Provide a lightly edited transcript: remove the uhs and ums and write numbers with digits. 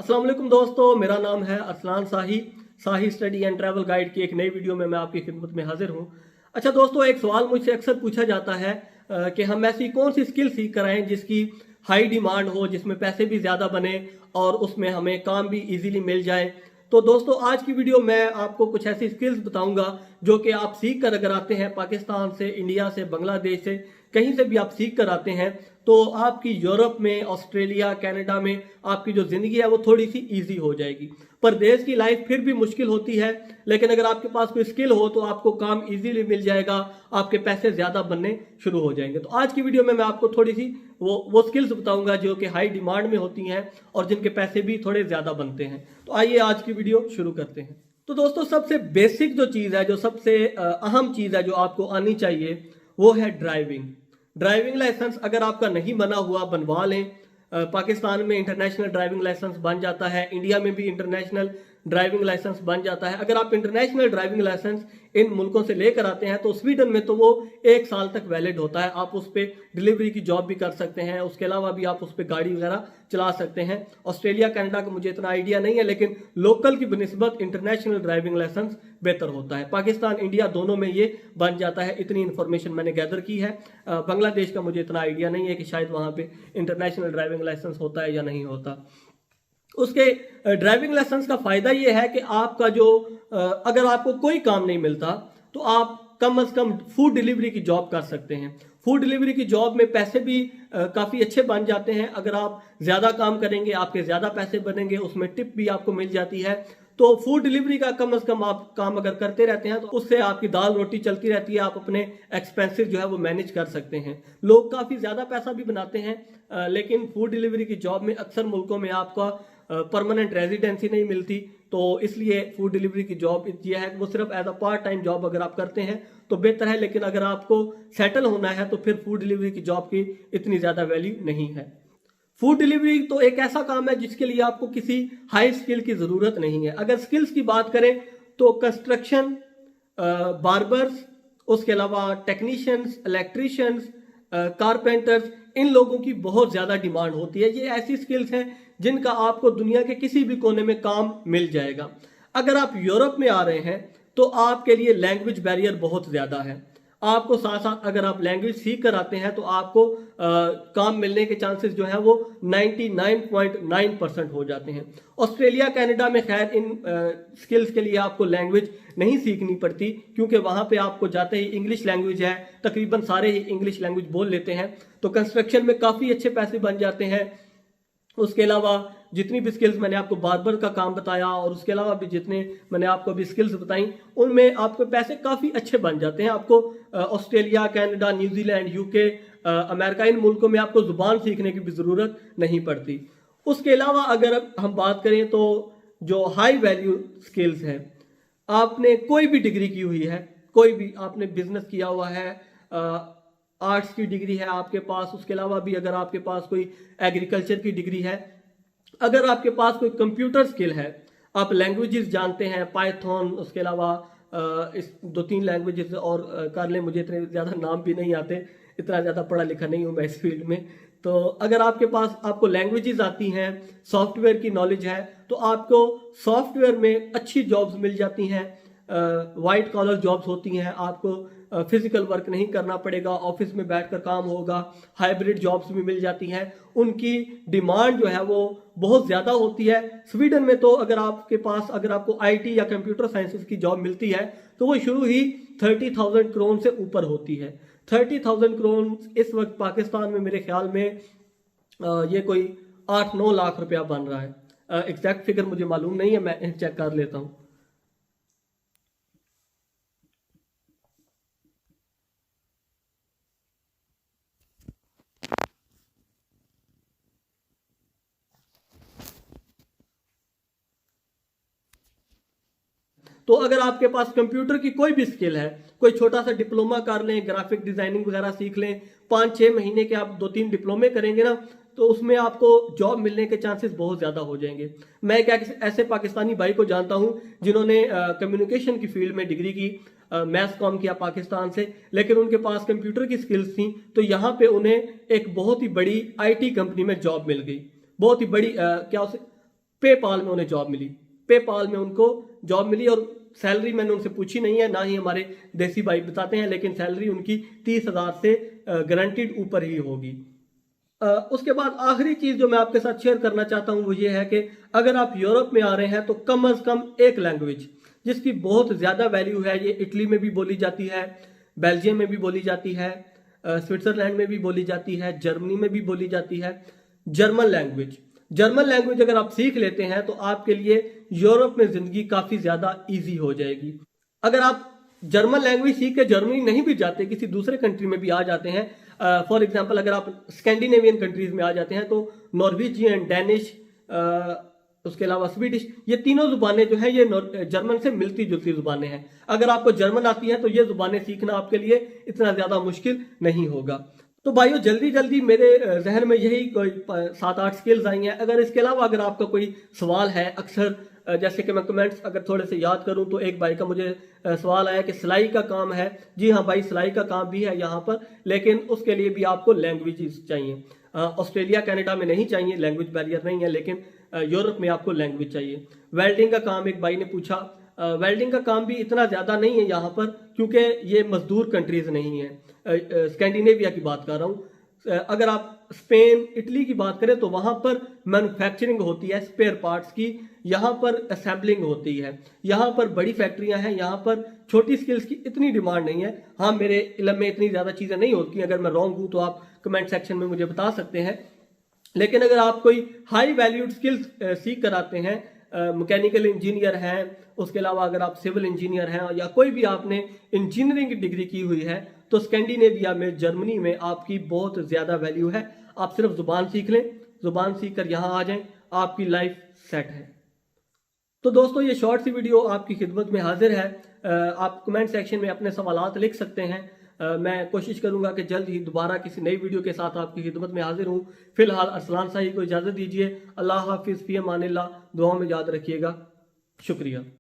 अस्सलाम वालेकुम दोस्तों, मेरा नाम है अरसलान शाही स्टडी एंड ट्रैवल गाइड की एक नई वीडियो में मैं आपकी खिदमत में हाजिर हूँ। अच्छा दोस्तों, एक सवाल मुझसे अक्सर पूछा जाता है कि हम ऐसी कौन सी स्किल सीख कर आएँ जिसकी हाई डिमांड हो, जिसमें पैसे भी ज़्यादा बने और उसमें हमें काम भी इजीली मिल जाए। तो दोस्तों, आज की वीडियो में आपको कुछ ऐसी स्किल्स बताऊंगा जो कि आप सीख कर अगर आते हैं पाकिस्तान से, इंडिया से, बांग्लादेश से, कहीं से भी आप सीख कर आते हैं तो आपकी यूरोप में, ऑस्ट्रेलिया, कनाडा में आपकी जो ज़िंदगी है वो थोड़ी सी ईजी हो जाएगी। परदेश की लाइफ फिर भी मुश्किल होती है, लेकिन अगर आपके पास कोई स्किल हो तो आपको काम इजीली मिल जाएगा, आपके पैसे ज़्यादा बनने शुरू हो जाएंगे। तो आज की वीडियो में मैं आपको थोड़ी सी वो स्किल्स बताऊंगा जो कि हाई डिमांड में होती हैं और जिनके पैसे भी थोड़े ज़्यादा बनते हैं। तो आइए आज की वीडियो शुरू करते हैं। तो दोस्तों, सबसे बेसिक जो चीज़ है, जो सबसे अहम चीज़ है जो आपको आनी चाहिए, वो है ड्राइविंग। ड्राइविंग लाइसेंस अगर आपका नहीं बना हुआ, बनवा लें। पाकिस्तान में इंटरनेशनल ड्राइविंग लाइसेंस बन जाता है, इंडिया में भी इंटरनेशनल ड्राइविंग लाइसेंस बन जाता है। अगर आप इंटरनेशनल ड्राइविंग लाइसेंस इन मुल्कों से लेकर आते हैं तो स्वीडन में तो वो 1 साल तक वैलिड होता है। आप उस पर डिलीवरी की जॉब भी कर सकते हैं, उसके अलावा भी आप उस पर गाड़ी वगैरह चला सकते हैं। ऑस्ट्रेलिया, कनाडा का मुझे इतना आइडिया नहीं है, लेकिन लोकल की बनिस्बत इंटरनेशनल ड्राइविंग लाइसेंस बेहतर होता है। पाकिस्तान, इंडिया दोनों में ये बन जाता है, इतनी इन्फॉर्मेशन मैंने गैदर की है। बांग्लादेश का मुझे इतना आइडिया नहीं है कि शायद वहाँ पे इंटरनेशनल ड्राइविंग लाइसेंस होता है या नहीं होता। उसके ड्राइविंग लाइसेंस का फायदा ये है कि आपका जो अगर आपको कोई काम नहीं मिलता तो आप कम से कम फूड डिलीवरी की जॉब कर सकते हैं। फूड डिलीवरी की जॉब में पैसे भी काफ़ी अच्छे बन जाते हैं। अगर आप ज़्यादा काम करेंगे आपके ज़्यादा पैसे बनेंगे, उसमें टिप भी आपको मिल जाती है। तो फूड डिलीवरी का कम से कम आप काम अगर करते रहते हैं तो उससे आपकी दाल रोटी चलती रहती है, आप अपने एक्सपेंसेस जो है वो मैनेज कर सकते हैं। लोग काफ़ी ज़्यादा पैसा भी बनाते हैं, लेकिन फूड डिलीवरी की जॉब में अक्सर मुल्कों में आपका परमानेंट रेजिडेंसी नहीं मिलती, तो इसलिए फूड डिलीवरी की जॉब ये है कि वो सिर्फ as a part time job अगर आप करते हैं तो बेहतर है, लेकिन अगर आपको सेटल होना है तो फिर फूड डिलीवरी की जॉब की इतनी ज़्यादा वैल्यू नहीं है। फूड डिलीवरी तो एक ऐसा काम है जिसके लिए आपको किसी हाई स्किल की ज़रूरत नहीं है। अगर स्किल्स की बात करें तो कंस्ट्रक्शन, बार्बर्स, उसके अलावा टेक्नीशियंस, इलेक्ट्रीशियंस, कारपेंटर्स, इन लोगों की बहुत ज़्यादा डिमांड होती है। ये ऐसी स्किल्स हैं जिनका आपको दुनिया के किसी भी कोने में काम मिल जाएगा। अगर आप यूरोप में आ रहे हैं तो आपके लिए लैंग्वेज बैरियर बहुत ज़्यादा है। आपको साथ साथ अगर आप लैंग्वेज सीख कर आते हैं तो आपको काम मिलने के चांसेस जो है वो 99.9% हो जाते हैं। ऑस्ट्रेलिया, कनाडा में खैर इन स्किल्स के लिए आपको लैंग्वेज नहीं सीखनी पड़ती, क्योंकि वहाँ पे आपको जाते ही इंग्लिश लैंग्वेज है, तकरीबन सारे ही इंग्लिश लैंग्वेज बोल लेते हैं। तो कंस्ट्रक्शन में काफ़ी अच्छे पैसे बन जाते हैं। उसके अलावा जितनी भी स्किल्स मैंने आपको बार्बर का काम बताया और उसके अलावा भी जितने मैंने आपको अभी स्किल्स बताई, उनमें आपको पैसे काफ़ी अच्छे बन जाते हैं। आपको Australia, Canada, New Zealand, UK, America, इन मुल्कों में आपको ज़ुबान सीखने की भी ज़रूरत नहीं पड़ती। उसके अलावा अगर हम बात करें तो जो हाई वैल्यू स्किल्स हैं, आपने कोई भी डिग्री की हुई है, कोई भी आपने बिजनेस किया हुआ है, आर्ट्स की डिग्री है आपके पास, उसके अलावा भी अगर आपके पास कोई एग्रीकल्चर की डिग्री है, अगर आपके पास कोई कंप्यूटर स्किल है, आप लैंग्वेजेस जानते हैं, पाइथन, उसके अलावा इस 2-3 लैंग्वेजेस और कर लें, मुझे इतने ज़्यादा नाम भी नहीं आते, इतना ज़्यादा पढ़ा लिखा नहीं हूँ मैं इस फील्ड में। तो अगर आपके पास आपको लैंग्वेजेस आती हैं, सॉफ्टवेयर की नॉलेज है, तो आपको सॉफ्टवेयर में अच्छी जॉब्स मिल जाती हैं। वाइट कॉलर जॉब्स होती हैं, आपको फिजिकल वर्क नहीं करना पड़ेगा, ऑफिस में बैठकर काम होगा। हाइब्रिड जॉब्स भी मिल जाती हैं, उनकी डिमांड जो है वो बहुत ज़्यादा होती है। स्वीडन में तो अगर आपको आईटी या कंप्यूटर साइंसेस की जॉब मिलती है तो वो शुरू ही 30,000 क्रोन से ऊपर होती है। 30,000 क्रोन इस वक्त पाकिस्तान में मेरे ख्याल में ये कोई 8-9 लाख रुपया बन रहा है। एग्जैक्ट फिगर मुझे मालूम नहीं है, मैं चेक कर लेता हूँ। तो अगर आपके पास कंप्यूटर की कोई भी स्किल है, कोई छोटा सा डिप्लोमा कर लें, ग्राफिक डिजाइनिंग वगैरह सीख लें, 5-6 महीने के आप 2-3 डिप्लोमे करेंगे ना, तो उसमें आपको जॉब मिलने के चांसेस बहुत ज़्यादा हो जाएंगे। मैं एक ऐसे पाकिस्तानी भाई को जानता हूं जिन्होंने कम्युनिकेशन की फील्ड में डिग्री की, मैथ्स कॉम किया पाकिस्तान से, लेकिन उनके पास कंप्यूटर की स्किल्स थी, तो यहाँ पे उन्हें एक बहुत ही बड़ी आईटी कंपनी में जॉब मिल गई। बहुत ही बड़ी क्या उसे पेपाल में उन्हें जॉब मिली, पेपाल में उनको जॉब मिली और सैलरी मैंने उनसे पूछी नहीं है, ना ही हमारे देसी भाई बताते हैं, लेकिन सैलरी उनकी 30,000 से गारंटीड ऊपर ही होगी। उसके बाद आखिरी चीज जो मैं आपके साथ शेयर करना चाहता हूं वो ये है कि अगर आप यूरोप में आ रहे हैं तो कम से कम एक लैंग्वेज जिसकी बहुत ज्यादा वैल्यू है, ये इटली में भी बोली जाती है, बेल्जियम में भी बोली जाती है, स्विट्जरलैंड में भी बोली जाती है, जर्मनी में भी बोली जाती है, जर्मन लैंग्वेज। जर्मन लैंग्वेज अगर आप सीख लेते हैं तो आपके लिए यूरोप में जिंदगी काफी ज्यादा इजी हो जाएगी। अगर आप जर्मन लैंग्वेज सीख के जर्मनी नहीं भी जाते, किसी दूसरे कंट्री में भी आ जाते हैं, फॉर एग्जांपल अगर आप स्कैंडिनेवियन कंट्रीज में आ जाते हैं तो नॉर्वेजियन, डेनिश, उसके अलावा स्वीडिश, ये तीनों जुबानें जो है ये जर्मन से मिलती जुलती जुबानें हैं। अगर आपको जर्मन आती है तो ये जुबानें सीखना आपके लिए इतना ज्यादा मुश्किल नहीं होगा। तो भाइयों जल्दी जल्दी मेरे जहन में यही कोई 7-8 स्किल्स आई हैं। अगर इसके अलावा अगर आपका कोई सवाल है, अक्सर जैसे कि मैं कमेंट्स अगर थोड़े से याद करूं तो एक भाई का मुझे सवाल आया कि सिलाई का काम है। जी हाँ भाई, सिलाई का काम भी है यहाँ पर, लेकिन उसके लिए भी आपको लैंग्वेज चाहिए। ऑस्ट्रेलिया कनाडा में नहीं चाहिए, लैंग्वेज बैरियर नहीं है, लेकिन यूरोप में आपको लैंग्वेज चाहिए। वेल्डिंग का काम एक भाई ने पूछा, वेल्डिंग का काम भी इतना ज्यादा नहीं है यहाँ पर, क्योंकि ये मजदूर कंट्रीज नहीं है। स्कैंडिनेविया की बात कर रहा हूँ। अगर आप स्पेन, इटली की बात करें तो वहां पर मैन्युफैक्चरिंग होती है स्पेयर पार्ट्स की, यहाँ पर असेंबलिंग होती है, यहाँ पर बड़ी फैक्ट्रियां हैं, यहाँ पर छोटी स्किल्स की इतनी डिमांड नहीं है। हाँ, मेरे इल्म में इतनी ज्यादा चीजें नहीं होती, अगर मैं रॉन्ग हूं तो आप कमेंट सेक्शन में मुझे बता सकते हैं। लेकिन अगर आप कोई हाई वैल्यूड स्किल्स सीख कर आते हैं, मैकेनिकल इंजीनियर हैं, उसके अलावा अगर आप सिविल इंजीनियर हैं या कोई भी आपने इंजीनियरिंग डिग्री की हुई है, तो स्कैंडिनेविया में, जर्मनी में आपकी बहुत ज्यादा वैल्यू है। आप सिर्फ जुबान सीख लें, जुबान सीख कर यहाँ आ जाएं, आपकी लाइफ सेट है। तो दोस्तों ये शॉर्ट सी वीडियो आपकी खिदमत में हाजिर है। आप कमेंट सेक्शन में अपने सवालात लिख सकते हैं। मैं कोशिश करूंगा कि जल्द ही दोबारा किसी नई वीडियो के साथ आपकी खिदमत में हाजिर हूँ। फिलहाल अरसलान साही को इजाज़त दीजिए। अल्लाह हाफिज़, फ़ी अमानिल्लाह। दुआ में याद रखिएगा। शुक्रिया।